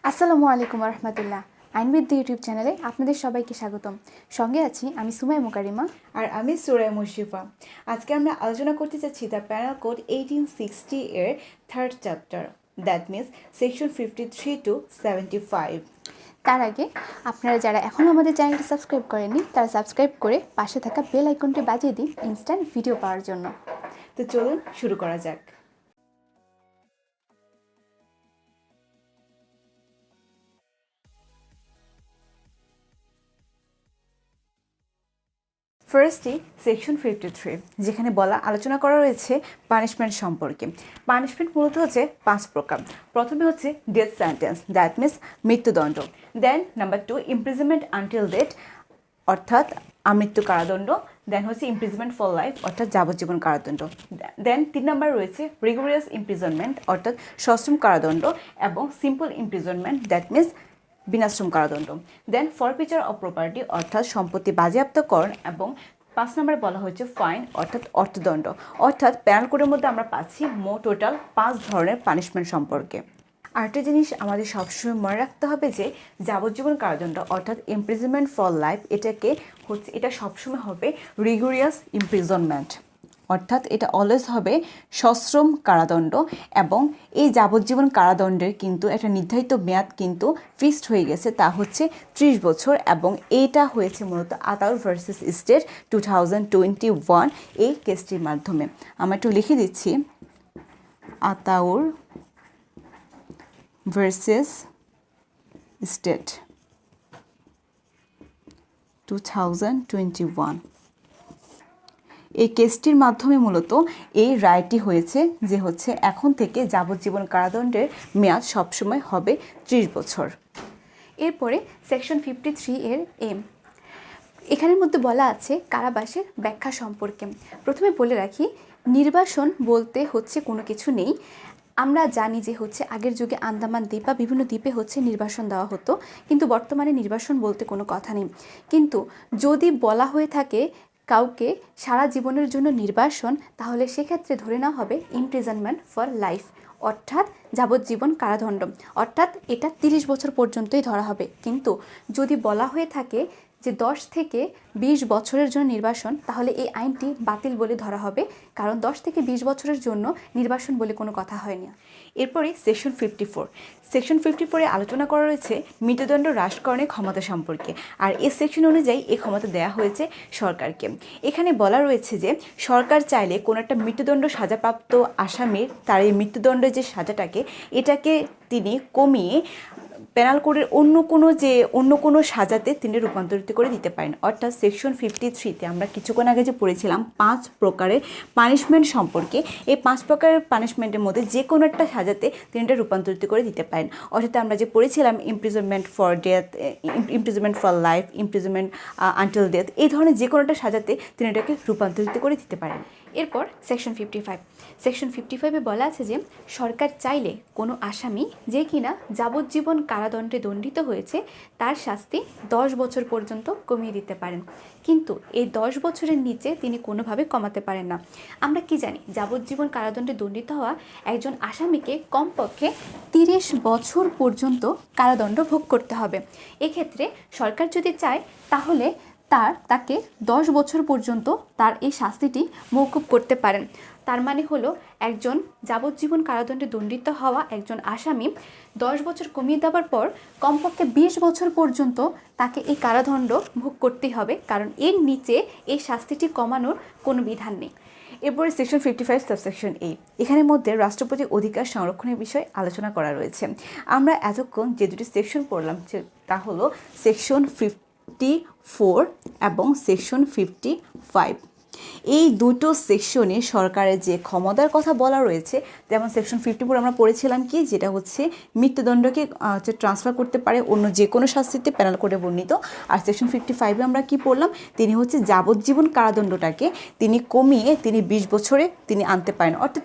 আসসালামু আলাইকুম রহমতুল্লাহ। আইনবিদ্যা ইউটিউব চ্যানেলে আপনাদের সবাইকে স্বাগতম। সঙ্গে আছি আমি সুমাই মুকারিমা আর আমি সুরাই মুশরিফা। আজকে আমরা আলোচনা করতে চাচ্ছি দ্য প্যানাল কোড 1860 এর third chapter, that means section 53 to 75। তার আগে আপনারা যারা এখনও আমাদের চ্যানেলটি সাবস্ক্রাইব করেননি তারা সাবস্ক্রাইব করে পাশে থাকা বেল আইকনটি বাজিয়ে দিন ইনস্ট্যান্ট ভিডিও পাওয়ার জন্য। তো চলুন শুরু করা যাক। ফার্স্টে সেকশন 53, যেখানে আলোচনা করা রয়েছে পানিশমেন্ট সম্পর্কে। পানিশমেন্ট মূলত হচ্ছে 5 প্রকার। প্রথমে হচ্ছে ডেথ সেন্টেন্স, দ্যাট মিনস মৃত্যুদণ্ড। দেন নাম্বার 2 ইমপ্রিজনমেন্ট আনটিল ডেথ, অর্থাৎ আমৃত্যু কারাদণ্ড। দেন হচ্ছে ইমপ্রিজনমেন্ট ফর লাইফ, অর্থাৎ যাবজ্জীবন কারাদণ্ড। দেন 3 নাম্বার রয়েছে রিগুলারিয়াস ইমপ্রিজনমেন্ট, অর্থাৎ সশ্রম কারাদণ্ড, এবং সিম্পল ইমপ্রিজনমেন্ট, দ্যাট মিনস বিনাশ্রম কারাদণ্ড। দেন ফরফিচার অফ প্রপার্টি, অর্থাৎ সম্পত্তি বাজেয়াপ্তকরণ, এবং 5 নম্বরে বলা হয়েছে ফাইন, অর্থাৎ অর্থদণ্ড। অর্থাৎ প্যানাল কোডের মধ্যে আমরা পাচ্ছি টোটাল 5 ধরনের পানিশমেন্ট সম্পর্কে। আরেকটা জিনিস আমাদের সবসময় মনে রাখতে হবে যে যাবজ্জীবন কারাদণ্ড, অর্থাৎ ইমপ্রিজনমেন্ট ফর লাইফ, এটা সবসময় হবে রিগুলারিয়াস ইমপ্রিজনমেন্ট, অর্থাৎ এটা অলওয়েজ হবে সশ্রম কারাদণ্ড। এবং এই যাবজ্জীবন কারাদণ্ডের কিন্তু একটা নির্ধারিত মেয়াদ কিন্তু ফিক্সড হয়ে গেছে, তা হচ্ছে 30 বছর। এবং এইটা হয়েছে মূলত আতাউর ভার্সেস স্টেট 2021 এই কেসটির মাধ্যমে। আমরা একটু লিখে দিচ্ছি, আতাউর ভার্সেস স্টেট 2021 এই কেসটির মাধ্যমে মূলত এই রায়টি হয়েছে যে এখন থেকে যাবজ্জীবন কারাদণ্ডের মেয়াদ সবসময় হবে 30 বছর। এরপরে সেকশন 53 এর এম, এখানের মধ্যে বলা আছে কারাবাসের ব্যাখ্যা সম্পর্কে। প্রথমে বলে রাখি, নির্বাসন বলতে কোনো কিছু নেই। আমরা জানি যে আগের যুগে আন্দামান দ্বীপ বা বিভিন্ন দ্বীপে নির্বাসন দেওয়া হতো, কিন্তু বর্তমানে নির্বাসন বলতে কোনো কথা নেই। কিন্তু যদি বলা হয়ে থাকে কাউকে সারা জীবনের জন্য নির্বাসন, তাহলে সেক্ষেত্রে ধরে নেওয়া হবে ইমপ্রিজনমেন্ট ফর লাইফ, অর্থাৎ যাবজ্জীবন কারাদণ্ড, অর্থাৎ এটা 30 বছর পর্যন্তই ধরা হবে। কিন্তু যদি বলা হয়ে থাকে যে 10 থেকে 20 বছরের জন্য নির্বাসন, তাহলে এই আইনটি বাতিল বলে ধরা হবে, কারণ 10 থেকে 20 বছরের জন্য নির্বাসন বলে কোনো কথা হয়নি। এরপরে সেকশন 54, সেকশন 54-এ আলোচনা করা রয়েছে মৃত্যুদণ্ড হ্রাসকরণের ক্ষমতা সম্পর্কে। আর এই সেকশন অনুযায়ী এই ক্ষমতা দেওয়া হয়েছে সরকারকে। এখানে বলা রয়েছে যে সরকার চাইলে কোনো একটা মৃত্যুদণ্ড সাজাপ্রাপ্ত আসামির তার এই মৃত্যুদণ্ডের যে সাজাটাকে এটাকে তিনি কমিয়ে পেনাল কোডের অন্য কোনো সাজাতে তিনি রূপান্তরিত করে দিতে পারেন। অর্থাৎ সেকশন 53-তে আমরা কিছুক্ষণ আগে যে পড়েছিলাম 5 প্রকারের পানিশমেন্ট সম্পর্কে, এই 5 প্রকারের পানিশমেন্টের মধ্যে যে কোনো একটা সাজাতে তিনি এটা রূপান্তরিত করে দিতে পারেন। অর্থাৎ আমরা যে পড়েছিলাম imprisonment for death, imprisonment for life, imprisonment until death, এই ধরনের যে কোনো একটা সাজাতে তিনি এটাকে রূপান্তরিত করে দিতে পারেন। এরপর সেকশন 55, সেকশন 55-এ বলা আছে যে সরকার চাইলে কোনো আসামি যে কিনা যাবজ্জীবন কারাদণ্ডে দণ্ডিত হয়েছে তার শাস্তি 10 বছর পর্যন্ত কমিয়ে দিতে পারেন, কিন্তু এই 10 বছরের নিচে তিনি কোনোভাবে কমাতে পারেন না। আমরা কি জানি, যাবজ্জীবন কারাদণ্ডে দণ্ডিত হওয়া একজন আসামিকে কমপক্ষে 30 বছর পর্যন্ত কারাদণ্ড ভোগ করতে হবে। এক্ষেত্রে সরকার যদি চায় তাহলে তাকে 10 বছর পর্যন্ত তার এই শাস্তিটি মওকুফ করতে পারেন। তার মানে হলো একজন যাবজ্জীবন কারাদণ্ডে দণ্ডিত হওয়া একজন আসামি 10 বছর কমিয়ে দেওয়ার পর কমপক্ষে 20 বছর পর্যন্ত তাকে এই কারাদণ্ড ভোগ করতে হবে, কারণ এর নিচে এই শাস্তিটি কমানোর কোনো বিধান নেই। এরপরে সেকশন 55 সাবসেকশন এ, এখানের মধ্যে রাষ্ট্রপতির অধিকার সংরক্ষণের বিষয়ে আলোচনা করা রয়েছে। আমরা এতক্ষণ যে দুটি সেকশন পড়লাম তা হলো সেকশন 54 এবং সেকশন 55। এই দুটো সেকশনে সরকারের যে ক্ষমতার কথা বলা রয়েছে, যেমন সেকশন 54 আমরা পড়েছিলাম কি, যেটা মৃত্যুদণ্ডকে ট্রান্সফার করতে পারে অন্য যে কোনো শাস্তিতে পেনাল কোডে বর্ণিত। আর সেকশন 55-এ আমরা কি পড়লাম, তিনি যাবজ্জীবন কারাদণ্ডটাকে তিনি কমিয়ে 20 বছরে তিনি আনতে পারেন, অর্থাৎ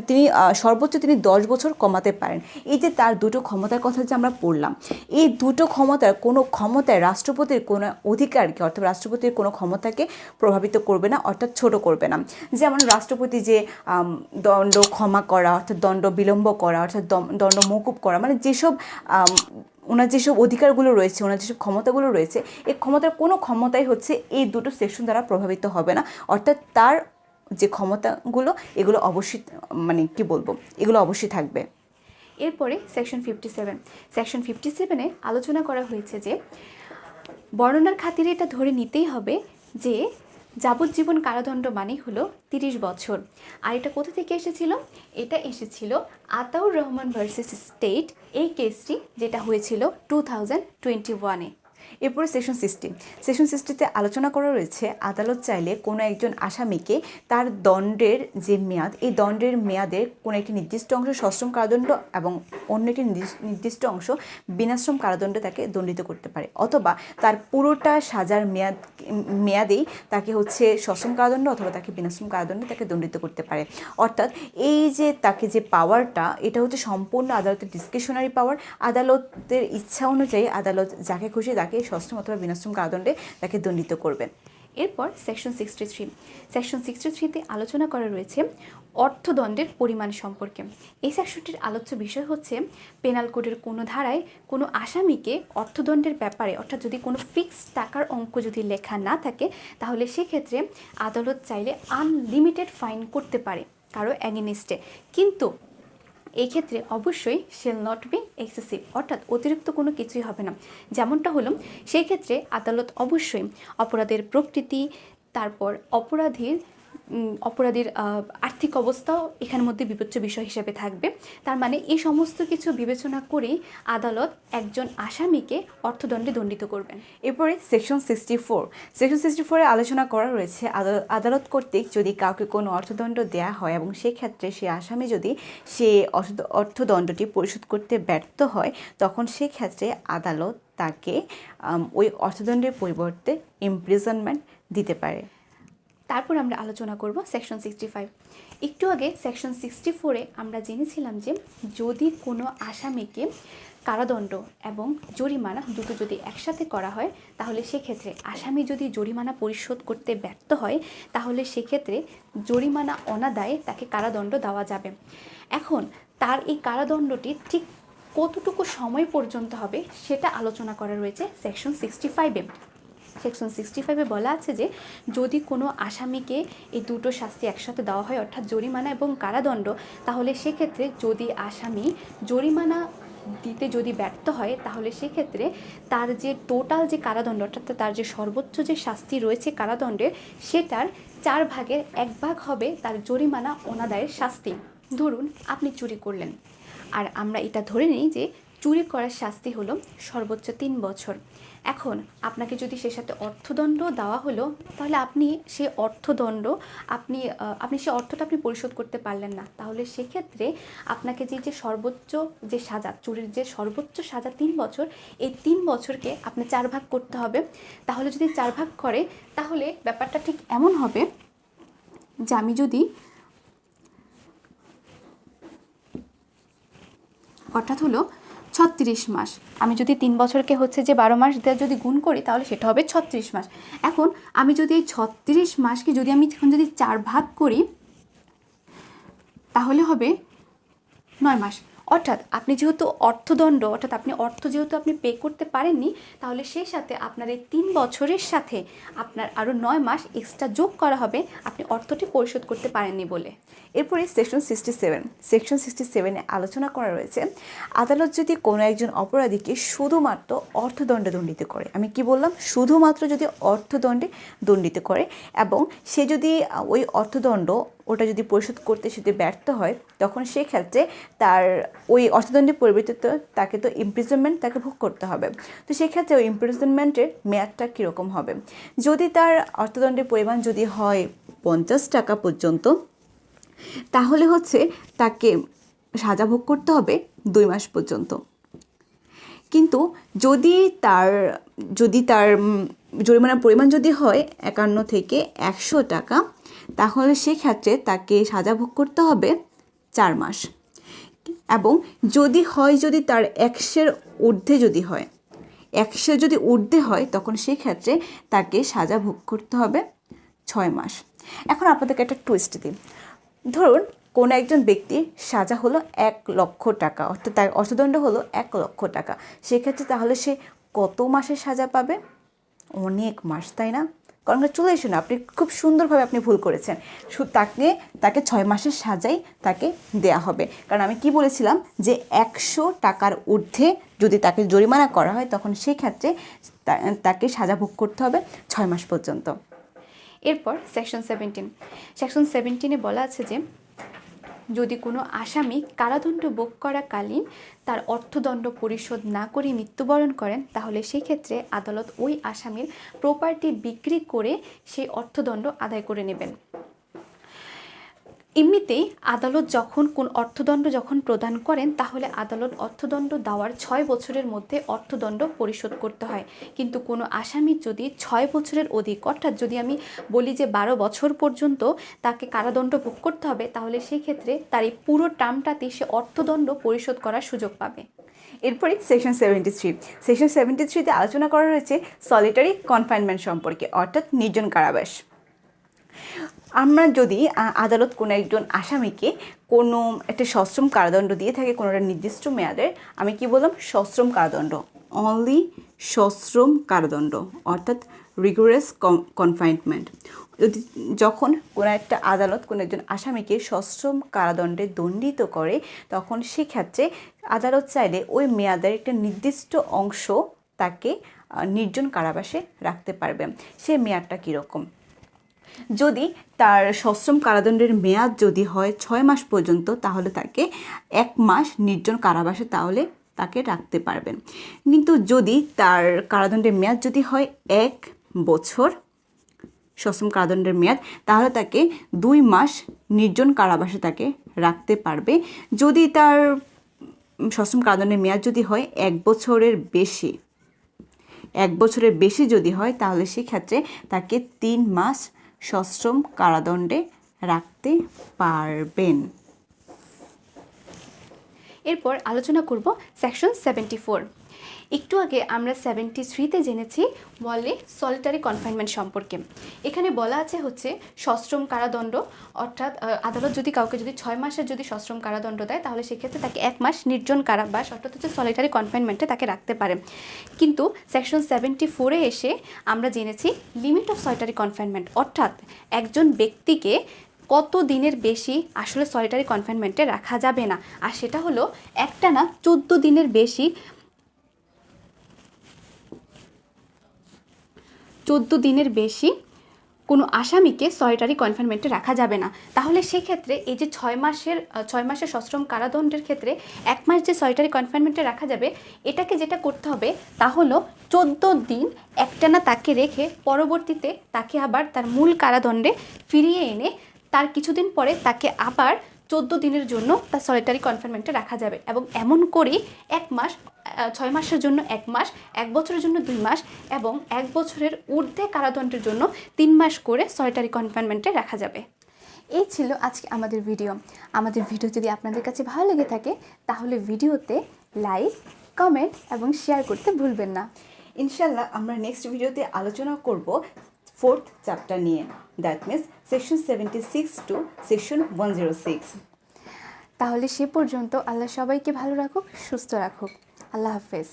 তিনি সর্বোচ্চ 10 বছর কমাতে পারেন। এই যে তার দুটো ক্ষমতার কথা যে আমরা পড়লাম, এই দুটো ক্ষমতার কোনো ক্ষমতায় রাষ্ট্রপতির কোনো অধিকারকে, অর্থাৎ রাষ্ট্রপতির কোনো ক্ষমতাকে প্রভাবিত করবে না, অর্থাৎ ছোট করবে না। যেমন রাষ্ট্রপতি যে দণ্ড ক্ষমা করা, অর্থাৎ দণ্ড বিলম্ব করা, অর্থাৎ দণ্ড মওকুফ করা, মানে যেসব ওনার যেসব অধিকারগুলো রয়েছে, ওনার যেসব ক্ষমতাগুলো রয়েছে, এই ক্ষমতার কোনো ক্ষমতাই হচ্ছে এই দুটো সেকশন দ্বারা প্রভাবিত হবে না। অর্থাৎ তার যে ক্ষমতাগুলো এগুলো অবশ্যই মানে কি বলবো, এগুলো অবশ্যই থাকবে। এরপরে সেকশন 57। সেকশন 57-এ আলোচনা করা হয়েছে যে বর্ণনার খাতিরে এটা ধরে নিতেই হবে যে যাবজ্জীবন কারাদণ্ড মানেই হলো 30 বছর। আর এটা কোথা থেকে এসেছিল? এটা এসেছিল আতাউর রহমান ভার্সেস স্টেট, এই কেসটি যেটা হয়েছিল 2021-এ। এরপরে সেকশন 60। সেকশন 60-তে আলোচনা করা রয়েছে আদালত চাইলে কোনো একজন আসামিকে তার দণ্ডের যে মেয়াদ, এই দণ্ডের মেয়াদের কোনো একটি নির্দিষ্ট অংশ সশ্রম কারাদণ্ড এবং অন্য একটি নির্দিষ্ট অংশ বিনাশ্রম কারাদণ্ডে তাকে দণ্ডিত করতে পারে, অথবা তার পুরোটা সাজার মেয়াদেই তাকে হচ্ছে সশ্রম কারাদণ্ড অথবা তাকে বিনাশ্রম কারাদণ্ডে তাকে দণ্ডিত করতে পারে। অর্থাৎ এই যে তাকে যে পাওয়ারটা, এটা হচ্ছে সম্পূর্ণ আদালতের ডিসক্রিশনারি পাওয়ার। আদালতের ইচ্ছা অনুযায়ী আদালত যাকে খুশি তাকে সশ্রম অথবা বিনাশ্রম কারাদণ্ডে তাকে দণ্ডিত করবেন। এরপর সেকশন 63। সেকশন 63-তে আলোচনা করা রয়েছে অর্থদণ্ডের পরিমাণ সম্পর্কে। এই সেকশনটির আলোচ্য বিষয় হচ্ছে পেনাল কোডের কোনো ধারায় কোনো আসামিকে অর্থদণ্ডের ব্যাপারে, অর্থাৎ যদি কোনো ফিক্সড টাকার অঙ্ক যদি লেখা না থাকে, তাহলে সেক্ষেত্রে আদালত চাইলে আনলিমিটেড ফাইন করতে পারে কারো অ্যাগেনিস্টে, কিন্তু এই ক্ষেত্রে অবশ্যই শেল নট বি এক্সেসিভ, অর্থাৎ অতিরিক্ত কোনো কিছুই হবে না। যেমনটা হলো সেই ক্ষেত্রে আদালত অবশ্যই অপরাধের প্রকৃতি, তারপর অপরাধীর আর্থিক অবস্থাও এখানের মধ্যে বিবেচ্য বিষয় হিসেবে থাকবে। তার মানে এই সমস্ত কিছু বিবেচনা করেই আদালত একজন আসামিকে অর্থদণ্ডে দণ্ডিত করবেন। এরপরে সেকশন 64। সেকশন 64-এ আলোচনা করা রয়েছে আদালত কর্তৃক যদি কাউকে কোনো অর্থদণ্ড দেয়া হয় এবং সেক্ষেত্রে সে আসামি যদি সে অর্থদণ্ডটি পরিশোধ করতে ব্যর্থ হয়, তখন সেক্ষেত্রে আদালত তাকে ওই অর্থদণ্ডের পরিবর্তে ইমপ্রিজনমেন্ট দিতে পারে। তারপর আমরা আলোচনা করব সেকশন 65। একটু আগে সেকশন 64-এ আমরা জেনেছিলাম যে যদি কোনো আসামিকে কারাদণ্ড এবং জরিমানা দুটো যদি একসাথে করা হয়, তাহলে সেক্ষেত্রে আসামি যদি জরিমানা পরিশোধ করতে ব্যর্থ হয়, তাহলে সেক্ষেত্রে জরিমানা অনাদায়ে তাকে কারাদণ্ড দেওয়া যাবে। এখন তার এই কারাদণ্ডটি ঠিক কতটুকু সময় পর্যন্ত হবে সেটা আলোচনা করা রয়েছে সেকশন 65-এ। সেকশন 65-এ বলা আছে যে যদি কোনো আসামিকে এই দুটো শাস্তি একসাথে দেওয়া হয়, অর্থাৎ জরিমানা এবং কারাদণ্ড, তাহলে সেক্ষেত্রে যদি আসামি জরিমানা দিতে যদি ব্যর্থ হয়, তাহলে সেক্ষেত্রে তার যে টোটাল যে কারাদণ্ড, অর্থাৎ তার যে সর্বোচ্চ যে শাস্তি রয়েছে কারাদণ্ডের, সেটার 4 ভাগের 1 ভাগ হবে তার জরিমানা অনাদায়ের শাস্তি। ধরুন আপনি চুরি করলেন, আর আমরা এটা ধরে নিই যে চুরি করার শাস্তি হলো সর্বোচ্চ 3 বছর। এখন আপনাকে যদি সে সাথে অর্থদণ্ড দেওয়া হলো, তাহলে আপনি সে অর্থদণ্ড আপনি সে অর্থটা আপনি পরিশোধ করতে পারলেন না, তাহলে সেক্ষেত্রে আপনাকে যে সর্বোচ্চ যে সাজা, চুরির যে সর্বোচ্চ সাজা 3 বছর, এই 3 বছরকে আপনি 4 ভাগ করতে হবে। তাহলে যদি 4 ভাগ করে, তাহলে ব্যাপারটা ঠিক এমন হবে যে আমি যদি অর্থাৎ হলো 36 মাস, আমি যদি 3 বছরকে হচ্ছে যে 12 মাস দিয়ে যদি গুণ করি, তাহলে সেটা হবে 36 মাস। এখন আমি যদি এই 36 মাসকে যদি আমি এখন যদি 4 ভাগ করি, তাহলে হবে 9 মাস। অর্থাৎ আপনি যেহেতু অর্থদণ্ড, অর্থাৎ আপনি অর্থ যেহেতু আপনি পে করতে পারেননি, তাহলে সেই সাথে আপনার এই 3 বছরের সাথে আপনার আরও 9 মাস এক্সট্রা যোগ করা হবে আপনি অর্থটি পরিশোধ করতে পারেননি বলে। এরপরে সেকশন 67। সেকশন 67-এ আলোচনা করা রয়েছে আদালত যদি কোনো একজন অপরাধীকে শুধুমাত্র অর্থদণ্ডে দণ্ডিত করে, আমি কি বললাম, শুধুমাত্র যদি অর্থদণ্ডে দণ্ডিত করে এবং সে যদি ওই অর্থদণ্ড ওটা যদি পরিশোধ করতে যদি ব্যর্থ হয়, তখন সেক্ষেত্রে তার ওই অর্থদণ্ডের পরিবর্তিত তাকে তো ইমপ্রিজনমেন্ট তাকে ভোগ করতে হবে। তো সেক্ষেত্রে ওই ইমপ্রিজনমেন্টের মেয়াদটা কীরকম হবে? যদি তার অর্থদণ্ডের পরিমাণ যদি হয় 50 টাকা পর্যন্ত, তাহলে হচ্ছে তাকে সাজা ভোগ করতে হবে 2 মাস পর্যন্ত। কিন্তু যদি তার জরিমানার পরিমাণ যদি হয় 51 থেকে 100 টাকা, তাহলে সেক্ষেত্রে তাকে সাজা ভোগ করতে হবে 4 মাস। এবং যদি তার 100-এর ঊর্ধ্বে যদি হয়, 100 যদি ঊর্ধ্বে হয়, তখন সেক্ষেত্রে তাকে সাজা ভোগ করতে হবে 6 মাস। এখন আপনাদেরকে একটা টুইস্ট দিই। ধরুন কোনো একজন ব্যক্তির সাজা হলো 1 লক্ষ টাকা, অর্থাৎ তার অর্থদণ্ড হলো 1 লক্ষ টাকা। সেক্ষেত্রে তাহলে সে কত মাসের সাজা পাবে? অনেক মাস, তাই না? কনগ্রাচুলেশন, আপনি খুব সুন্দরভাবে আপনি ভুল করেছেন। তাকে 6 মাসের সাজাই তাকে দেয়া হবে। কারণ আমি কি বলেছিলাম যে 100 টাকার ঊর্ধ্বে যদি তাকে জরিমানা করা হয় তখন সেই ক্ষেত্রে তাকে সাজা ভোগ করতে হবে 6 মাস পর্যন্ত। এরপর সেকশন 17 বলা আছে যে যদি কোনো আসামি কারাদণ্ড ভোগ করাকালীন তার অর্থদণ্ড পরিশোধ না করে মৃত্যুবরণ করেন, তাহলে সেই ক্ষেত্রে আদালত ওই আসামির প্রপার্টি বিক্রি করে সেই অর্থদণ্ড আদায় করে নেবেন। এমনিতেই আদালত যখন কোন অর্থদণ্ড প্রদান করেন, তাহলে আদালত অর্থদণ্ড দেওয়ার 6 বছরের মধ্যে অর্থদণ্ড পরিশোধ করতে হয়। কিন্তু কোনো আসামি যদি 6 বছরের অধিক, অর্থাৎ যদি আমি বলি যে 12 বছর পর্যন্ত তাকে কারাদণ্ড ভোগ করতে হবে, তাহলে সেই ক্ষেত্রে তার এই পুরো টার্মটাতে সে অর্থদণ্ড পরিশোধ করার সুযোগ পাবে। এরপরে সেকশন 73তে আলোচনা করা রয়েছে সলিটারি কনফাইনমেন্ট সম্পর্কে, অর্থাৎ নির্জন কারাবাস। আমরা যদি আদালত কোনো একজন আসামিকে কোনো একটা সশ্রম কারাদণ্ড দিয়ে থাকে কোনো একটা নির্দিষ্ট মেয়াদের, আমি কি বললাম? সশ্রম কারাদণ্ড, অনলি সশ্রম কারাদণ্ড, অর্থাৎ রিগোরাস কনফাইনমেন্ট। যখন কোনো একটা আদালত কোনো একজন আসামিকে সশ্রম কারাদণ্ডে দণ্ডিত করে, তখন সেক্ষেত্রে আদালত চাইলে ওই মেয়াদের একটা নির্দিষ্ট অংশ তাকে নির্জন কারাবাসে রাখতে পারবে। সে মেয়াদটা কীরকম? যদি তার সশ্রম কারাদণ্ডের মেয়াদ যদি হয় 6 মাস পর্যন্ত, তাহলে তাকে 1 মাস নির্জন কারাবাসে তাকে রাখতে পারবেন। কিন্তু যদি তার কারাদণ্ডের মেয়াদ যদি হয় 1 বছর সশ্রম কারাদণ্ডের মেয়াদ, তাহলে তাকে 2 মাস নির্জন কারাবাসে তাকে রাখতে পারবে। যদি তার সশ্রম কারাদণ্ডের মেয়াদ যদি হয় 1 বছরের বেশি যদি হয়, তাহলে সেক্ষেত্রে তাকে 3 মাস সশ্রম কারাদণ্ডে রাখতে পারবেন। এরপর আলোচনা করব সেকশন 74। একটু আগে আমরা 73তে জেনেছি বলে সলিটারি কনফাইনমেন্ট সম্পর্কে। এখানে বলা আছে হচ্ছে সশ্রম কারাদণ্ড, অর্থাৎ আদালত যদি কাউকে 6 মাসের যদি সশ্রম কারাদণ্ড দেয়, তাহলে সেক্ষেত্রে তাকে 1 মাস নির্জন কারাবাস, অর্থাৎ সলিটারি কনফাইনমেন্টে তাকে রাখতে পারে। কিন্তু সেকশন 74-এ এসে আমরা জেনেছি লিমিট অফ সলিটারি কনফাইনমেন্ট, অর্থাৎ একজন ব্যক্তিকে কত দিনের বেশি আসলে সলিটারি কনফাইনমেন্টে রাখা যাবে না। আর সেটা হলো একটানা 14 দিনের বেশি 14 দিনের বেশি কোনো আসামিকে সলিটারি কনফাইনমেন্টে রাখা যাবে না। তাহলে সেক্ষেত্রে এই যে 6 মাসের সশ্রম কারাদণ্ডের ক্ষেত্রে 1 মাস যে সলিটারি কনফাইনমেন্টে রাখা যাবে, এটাকে যেটা করতে হবে তা হলো 14 দিন একটানা তাকে রেখে পরবর্তীতে তাকে আবার তার মূল কারাদণ্ডে ফিরিয়ে এনে তার কিছুদিন পরে তাকে আবার 14 দিনের জন্য তার সলিটারি কনফাইনমেন্টে রাখা যাবে। এবং এমন করেই 1 মাস, 6 মাসের জন্য 1 মাস, 1 বছরের জন্য 2 মাস এবং 1 বছরের ঊর্ধ্বে কারাদণ্ডের জন্য 3 মাস করে সলিটারি কনফাইনমেন্টে রাখা যাবে। এই ছিল আজকে আমাদের ভিডিও। আমাদের ভিডিও যদি আপনাদের কাছে ভালো লেগে থাকে, তাহলে ভিডিওতে লাইক, কমেন্ট এবং শেয়ার করতে ভুলবেন না। ইনশাল্লাহ আমরা নেক্সট ভিডিওতে আলোচনা করব 4th চ্যাপ্টার নিয়ে, that means section 76 to section 106। তাহলে সে পর্যন্ত আল্লাহ সবাইকে ভালো রাখুক, সুস্থ রাখুক। আল্লাহ হাফেজ।